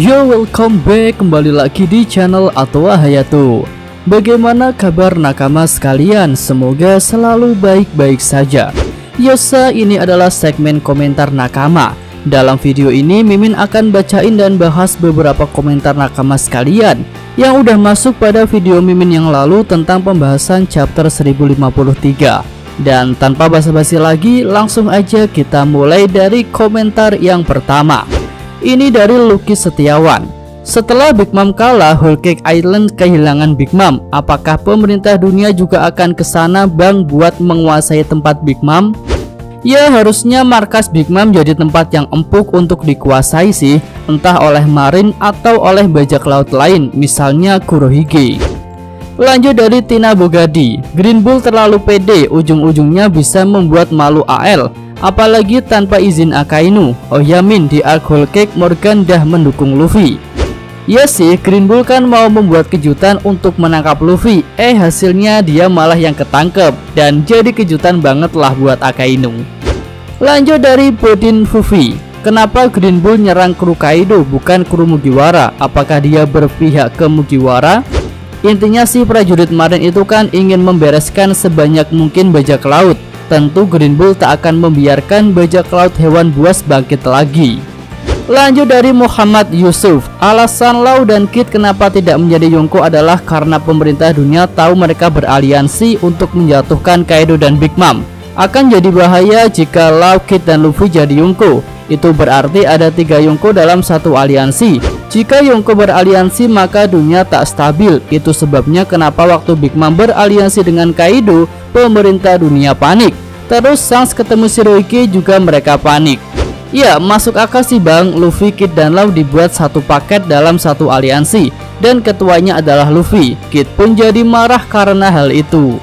Yo, welcome back, kembali lagi di channel Atoa Hayato. Bagaimana kabar nakama sekalian? Semoga selalu baik-baik saja. Yosa, ini adalah segmen komentar nakama. Dalam video ini Mimin akan bacain dan bahas beberapa komentar nakama sekalian yang udah masuk pada video Mimin yang lalu tentang pembahasan chapter 1053. Dan tanpa basa-basi lagi, langsung aja kita mulai dari komentar yang pertama. Ini dari Lucky Setiawan. Setelah Big Mom kalah, Whole Cake Island kehilangan Big Mom. Apakah pemerintah dunia juga akan kesana bang buat menguasai tempat Big Mom? Ya, harusnya markas Big Mom jadi tempat yang empuk untuk dikuasai sih, entah oleh Marine atau oleh bajak laut lain, misalnya Kurohige. Lanjut dari Tina Bogadi. Green Bull terlalu pede, ujung-ujungnya bisa membuat malu AL. Apalagi tanpa izin Akainu. Oh ya Min, di arc Whole Cake Morgan dah mendukung Luffy. Ya sih, Green Bull kan mau membuat kejutan untuk menangkap Luffy. Hasilnya dia malah yang ketangkep. Dan jadi kejutan banget lah buat Akainu. Lanjut dari Bodin Fufi. Kenapa Green Bull nyerang kru Kaido bukan kru Mugiwara? Apakah dia berpihak ke Mugiwara? Intinya sih prajurit Marine itu kan ingin membereskan sebanyak mungkin bajak laut. Tentu Green Bull tak akan membiarkan bajak laut hewan buas bangkit lagi. Lanjut dari Muhammad Yusuf. Alasan Law dan Kid kenapa tidak menjadi Yonko adalah karena pemerintah dunia tahu mereka beraliansi untuk menjatuhkan Kaido dan Big Mom. Akan jadi bahaya jika Law, Kid, dan Luffy jadi Yonko. Itu berarti ada 3 Yonko dalam satu aliansi. Jika Yonko beraliansi maka dunia tak stabil. Itu sebabnya kenapa waktu Big Mom beraliansi dengan Kaido, pemerintah dunia panik. Terus Shanks ketemu Shirohige juga mereka panik. Ya, masuk akal sih bang, Luffy, Kid, dan Law dibuat satu paket dalam satu aliansi. Dan ketuanya adalah Luffy. Kid pun jadi marah karena hal itu.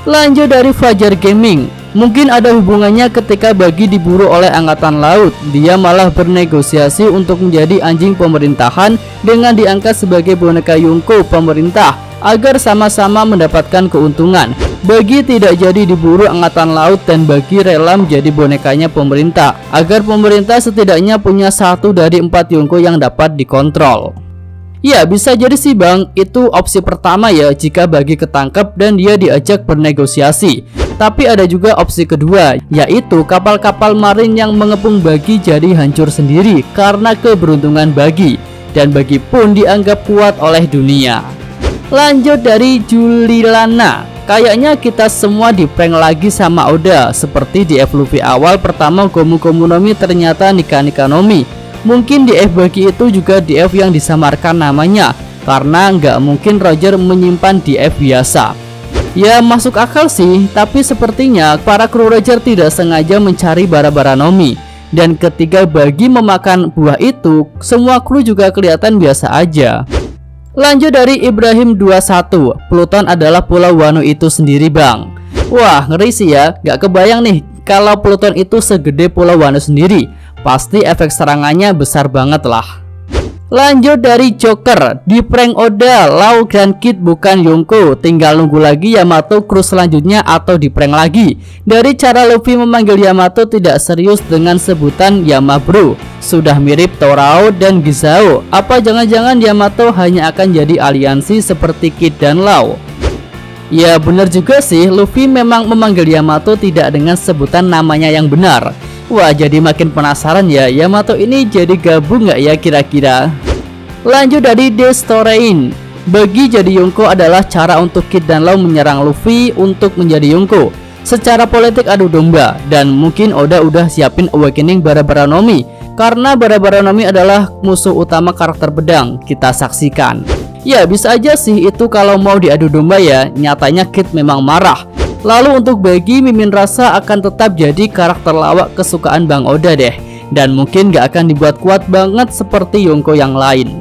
Lanjut dari Fajar Gaming. Mungkin ada hubungannya ketika Bagi diburu oleh angkatan laut. Dia malah bernegosiasi untuk menjadi anjing pemerintahan dengan diangkat sebagai boneka Yonko pemerintah agar sama-sama mendapatkan keuntungan. Bagi tidak jadi diburu angkatan laut dan Bagi rela menjadi bonekanya pemerintah agar pemerintah setidaknya punya 1 dari 4 Yonko yang dapat dikontrol. Ya, bisa jadi sih bang, itu opsi pertama ya jika Bagi ketangkep dan dia diajak bernegosiasi. Tapi ada juga opsi kedua, yaitu kapal-kapal Marine yang mengepung Bagi jadi hancur sendiri karena keberuntungan Bagi. Dan Bagi pun dianggap kuat oleh dunia. Lanjut dari Julilana. Kayaknya kita semua di prank lagi sama Oda. Seperti di F Luffy awal pertama Gomu Gomu no Mi ternyata Nika Nika no Mi. Mungkin di F Bagi itu juga di F yang disamarkan namanya, karena nggak mungkin Roger menyimpan di F biasa. Ya masuk akal sih, tapi sepertinya para kru Roger tidak sengaja mencari bara-bara Nomi. Dan ketika Bagi memakan buah itu, semua kru juga kelihatan biasa aja. Lanjut dari Ibrahim 21. Pluton adalah pulau Wano itu sendiri bang. Wah ngeri sih ya, gak kebayang nih kalau Pluton itu segede pulau Wano sendiri. Pasti efek serangannya besar banget lah. Lanjut dari Joker. Di prank Oda, Law dan Kid bukan Yonko. Tinggal nunggu lagi Yamato kru selanjutnya atau di prank lagi. Dari cara Luffy memanggil Yamato tidak serius dengan sebutan Yama Bro. Sudah mirip Torao dan Gizao. Apa jangan-jangan Yamato hanya akan jadi aliansi seperti Kid dan Law? Ya bener juga sih, Luffy memang memanggil Yamato tidak dengan sebutan namanya yang benar. Wah, jadi makin penasaran ya, Yamato ini jadi gabung nggak ya kira-kira? Lanjut dari Destorein. Bagi jadi Yonko adalah cara untuk Kid dan Law menyerang Luffy untuk menjadi Yonko. Secara politik adu domba, dan mungkin Oda udah siapin awakening bara-bara Nomi, karena bara-bara Nomi adalah musuh utama karakter pedang. Kita saksikan. Ya bisa aja sih itu kalau mau diadu domba ya, nyatanya Kid memang marah. Lalu untuk Bagi, Mimin rasa akan tetap jadi karakter lawak kesukaan Bang Oda deh. Dan mungkin gak akan dibuat kuat banget seperti Yonko yang lain.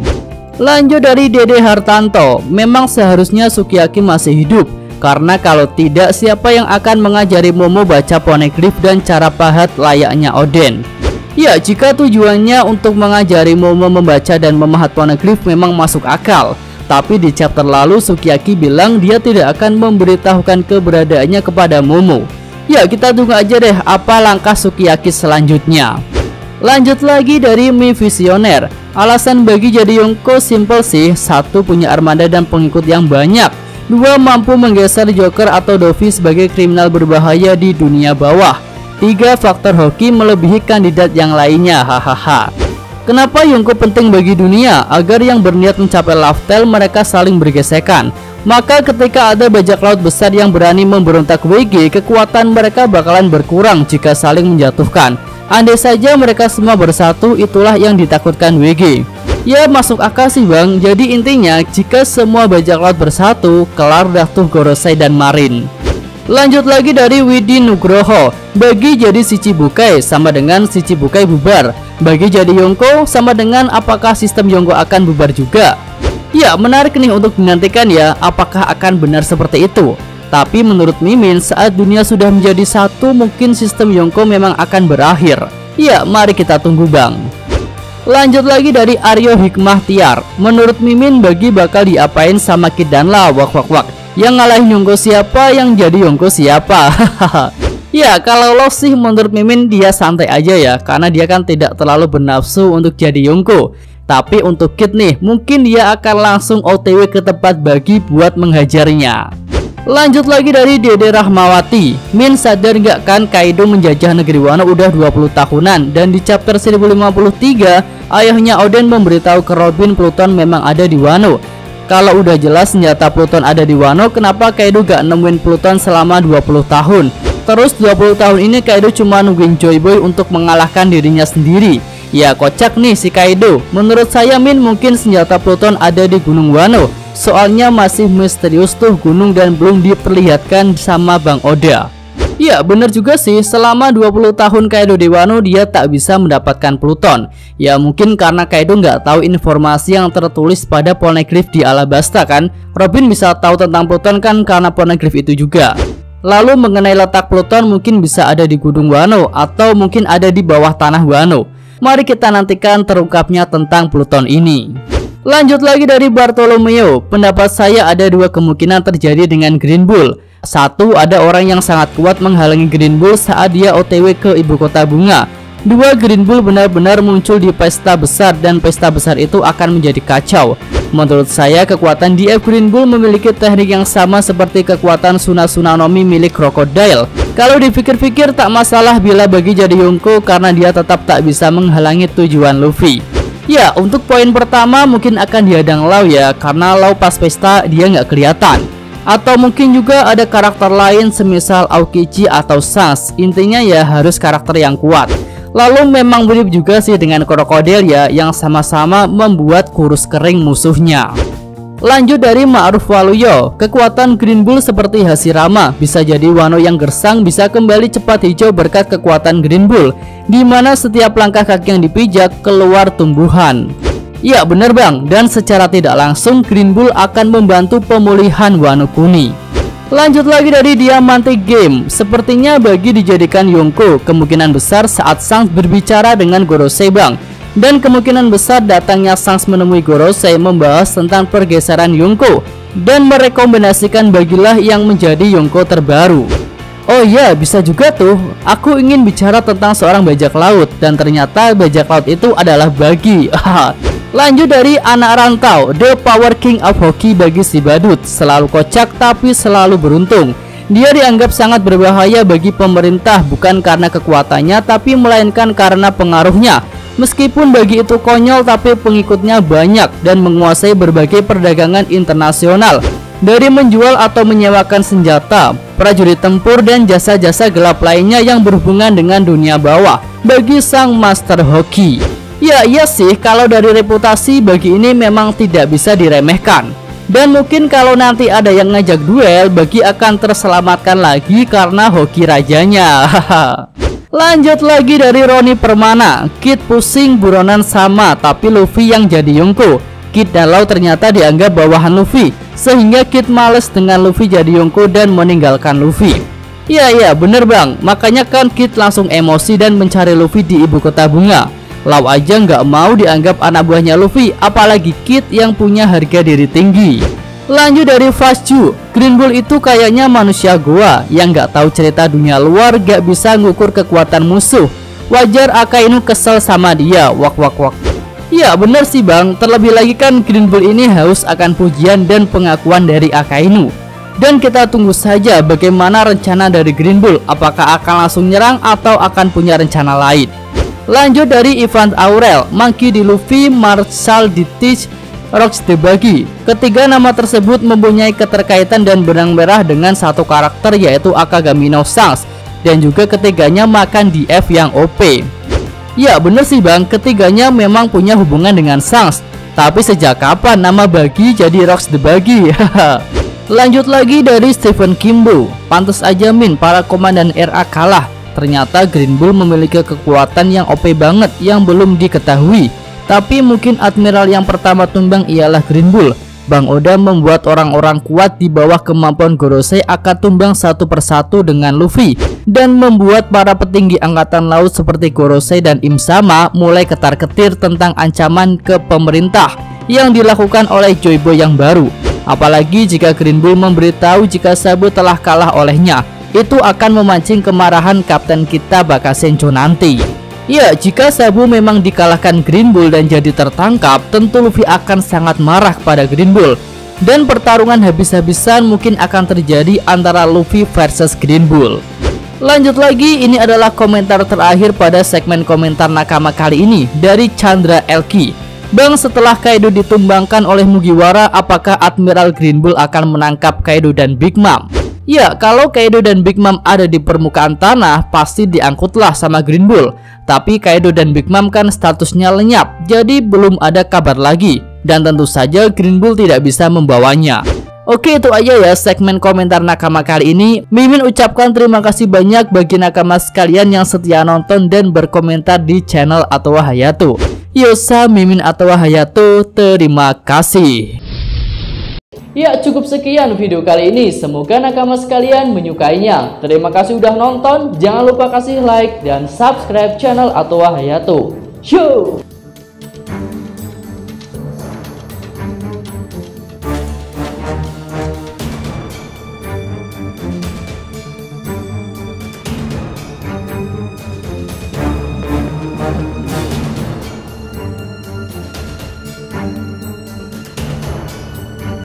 Lanjut dari Dede Hartanto. Memang seharusnya Sukiyaki masih hidup. Karena kalau tidak, siapa yang akan mengajari Momo baca poneglyph dan cara pahat layaknya Oden? Ya, jika tujuannya untuk mengajari Momo membaca dan memahat poneglyph memang masuk akal. Tapi di chapter lalu Sukiyaki bilang dia tidak akan memberitahukan keberadaannya kepada Momo. Ya kita tunggu aja deh apa langkah Sukiyaki selanjutnya. Lanjut lagi dari Mi Visioner. Alasan bagi jadi Yonko simple sih. 1. Punya armada dan pengikut yang banyak. 2. Mampu menggeser Joker atau Dovi sebagai kriminal berbahaya di dunia bawah. 3. Faktor hoki melebihi kandidat yang lainnya. Hahaha. Kenapa Yonko penting bagi dunia? Agar yang berniat mencapai lifestyle mereka saling bergesekan. Maka ketika ada bajak laut besar yang berani memberontak WG, kekuatan mereka bakalan berkurang jika saling menjatuhkan. Andai saja mereka semua bersatu, itulah yang ditakutkan WG. Ya masuk akal sih bang. Jadi intinya jika semua bajak laut bersatu, kelar dah tuh Gorosei dan Marin. Lanjut lagi dari Widi Nugroho. Bagi jadi Shichibukai sama dengan Shichibukai bubar. Bagi jadi Yonko sama dengan apakah sistem Yonko akan bubar juga? Ya menarik nih untuk dinantikan ya, apakah akan benar seperti itu. Tapi menurut Mimin, saat dunia sudah menjadi satu, mungkin sistem Yonko memang akan berakhir. Ya mari kita tunggu bang. Lanjut lagi dari Aryo Hikmah Tiar. Menurut Mimin, bagi bakal diapain sama Kid dan La? Wak. Yang ngalahin Yonko siapa, yang jadi Yonko siapa? Ya kalau lo sih menurut Mimin dia santai aja ya, karena dia kan tidak terlalu bernafsu untuk jadi Yonko. Tapi untuk Kid nih, mungkin dia akan langsung OTW ke tempat bagi buat menghajarnya. Lanjut lagi dari Dede Rahmawati. Min sadar nggak kan Kaido menjajah negeri Wano udah 20 tahunan, dan di chapter 1053 ayahnya Oden memberitahu ke Robin Pluton memang ada di Wano. Kalau udah jelas senjata Pluton ada di Wano, kenapa Kaido gak nemuin Pluton selama 20 tahun? Terus 20 tahun ini Kaido cuma nungguin Joy Boy untuk mengalahkan dirinya sendiri. Ya kocak nih si Kaido. Menurut saya Min, mungkin senjata Pluton ada di Gunung Wano. Soalnya masih misterius tuh gunung dan belum diperlihatkan sama Bang Oda. Ya bener juga sih, selama 20 tahun Kaido di Wano dia tak bisa mendapatkan Pluton. Ya mungkin karena Kaido nggak tahu informasi yang tertulis pada Poneglyph di Alabasta kan. Robin bisa tahu tentang Pluton kan karena Poneglyph itu juga. Lalu mengenai letak Pluton mungkin bisa ada di Gunung Wano atau mungkin ada di bawah tanah Wano. Mari kita nantikan terungkapnya tentang Pluton ini. Lanjut lagi dari Bartolomeo. Pendapat saya ada dua kemungkinan terjadi dengan Green Bull. 1. Ada orang yang sangat kuat menghalangi Green Bull saat dia OTW ke ibu kota bunga. 2. Green Bull benar-benar muncul di pesta besar dan pesta besar itu akan menjadi kacau. Menurut saya kekuatan DF Green Bull memiliki teknik yang sama seperti kekuatan Tsunanomi milik Crocodile. Kalau dipikir-pikir tak masalah bila bagi jadi Yonko karena dia tetap tak bisa menghalangi tujuan Luffy. Ya untuk poin pertama mungkin akan dihadang Lau ya, karena Lau pas pesta dia nggak kelihatan. Atau mungkin juga ada karakter lain semisal Aokichi atau Sans. Intinya ya harus karakter yang kuat. Lalu memang mirip juga sih dengan Crocodile ya, yang sama-sama membuat kurus kering musuhnya. Lanjut dari Ma'ruf Waluyo. Kekuatan Green Bull seperti Hashirama, bisa jadi Wano yang gersang bisa kembali cepat hijau berkat kekuatan Green Bull, dimana setiap langkah kaki yang dipijak keluar tumbuhan. Ya bener bang, dan secara tidak langsung Green Bull akan membantu pemulihan Wano Kuni. Lanjut lagi dari Diamantic Game. Sepertinya bagi dijadikan Yonko, kemungkinan besar saat Shanks berbicara dengan Gorosei bang. Dan kemungkinan besar datangnya Shanks menemui Gorosei membahas tentang pergeseran Yonko dan merekomendasikan bagilah yang menjadi Yonko terbaru. Oh ya, bisa juga tuh. Aku ingin bicara tentang seorang bajak laut dan ternyata bajak laut itu adalah Bagi. Lanjut dari anak rantau. The Power King of Hoki bagi si badut. Selalu kocak tapi selalu beruntung. Dia dianggap sangat berbahaya bagi pemerintah bukan karena kekuatannya tapi melainkan karena pengaruhnya. Meskipun bagi itu konyol tapi pengikutnya banyak dan menguasai berbagai perdagangan internasional. Dari menjual atau menyewakan senjata, prajurit tempur dan jasa-jasa gelap lainnya yang berhubungan dengan dunia bawah bagi sang Master Hoki. Ya iya sih, kalau dari reputasi bagi ini memang tidak bisa diremehkan. Dan mungkin kalau nanti ada yang ngajak duel, bagi akan terselamatkan lagi karena Hoki rajanya. Lanjut lagi dari Roni Permana. Kid pusing buronan sama tapi Luffy yang jadi Yonko. Kid dan Lau ternyata dianggap bawahan Luffy, sehingga Kid males dengan Luffy jadi Yonko dan meninggalkan Luffy. Iya bener bang, makanya kan Kid langsung emosi dan mencari Luffy di ibu kota bunga. Lau aja nggak mau dianggap anak buahnya Luffy, apalagi Kid yang punya harga diri tinggi. Lanjut dari Fastju. Green Bull itu kayaknya manusia goa yang nggak tahu cerita dunia luar, gak bisa ngukur kekuatan musuh. Wajar Akainu kesel sama dia. Wak wak wak. Ya bener sih bang, terlebih lagi kan Green Bull ini haus akan pujian dan pengakuan dari Akainu. Dan kita tunggu saja bagaimana rencana dari Green Bull, apakah akan langsung nyerang atau akan punya rencana lain. Lanjut dari event Aurel, Monkey D. Luffy, Marshall D. Teach, Rocks the Buggy. Ketiga nama tersebut mempunyai keterkaitan dan benang merah dengan satu karakter, yaitu Akagami no Shanks. Dan juga ketiganya makan DF yang OP. Ya bener sih bang, ketiganya memang punya hubungan dengan Shanks. Tapi sejak kapan nama Buggy jadi Rocks the Buggy? Lanjut lagi dari Stephen Kimbo. Pantas aja Min, para komandan RA kalah. Ternyata Green Bull memiliki kekuatan yang OP banget yang belum diketahui. Tapi mungkin admiral yang pertama tumbang ialah Green Bull. Bang Oda membuat orang-orang kuat di bawah kemampuan Gorosei akan tumbang satu persatu dengan Luffy. Dan membuat para petinggi angkatan laut seperti Gorosei dan Im Sama mulai ketar-ketir tentang ancaman ke pemerintah yang dilakukan oleh Joy Boy yang baru. Apalagi jika Green Bull memberitahu jika Sabu telah kalah olehnya. Itu akan memancing kemarahan kapten kita Bakasencho nanti. Ya, jika Sabu memang dikalahkan Green Bull dan jadi tertangkap, tentu Luffy akan sangat marah kepada Green Bull. Dan pertarungan habis-habisan mungkin akan terjadi antara Luffy versus Green Bull. Lanjut lagi, ini adalah komentar terakhir pada segmen komentar nakama kali ini dari Chandra Elki. Bang, setelah Kaido ditumbangkan oleh Mugiwara, apakah Admiral Green Bull akan menangkap Kaido dan Big Mom? Ya, kalau Kaido dan Big Mom ada di permukaan tanah, pasti diangkutlah sama Green Bull. Tapi Kaido dan Big Mom kan statusnya lenyap, jadi belum ada kabar lagi. Dan tentu saja Green Bull tidak bisa membawanya. Oke, itu aja ya segmen komentar nakama kali ini. Mimin ucapkan terima kasih banyak bagi nakama sekalian yang setia nonton dan berkomentar di channel Atawa Hayato. Yosa, Mimin Atawa Hayato, terima kasih. Ya, cukup sekian video kali ini. Semoga nakama sekalian menyukainya. Terima kasih udah nonton. Jangan lupa kasih like dan subscribe channel Atawa Hayato. Show!